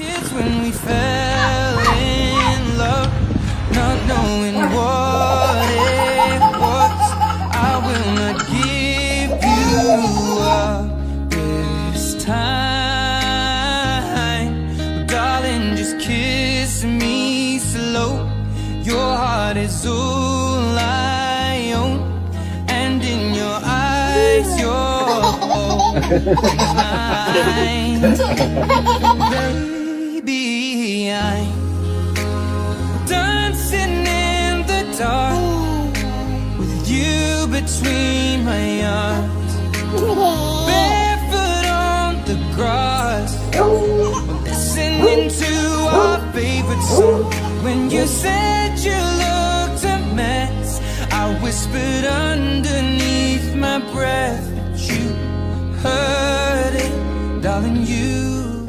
kids when we fell in love, not knowing what it was. I will not give you up this time, darling, just kiss me slow. Your heart is all I own, and in your eyes you're mine. Baby, I'm dancing in the dark with you between my arms, barefoot on the grass, listening to our favorite song. When you said you looked a mess, I whispered underneath my breath, but you heard it, darling, you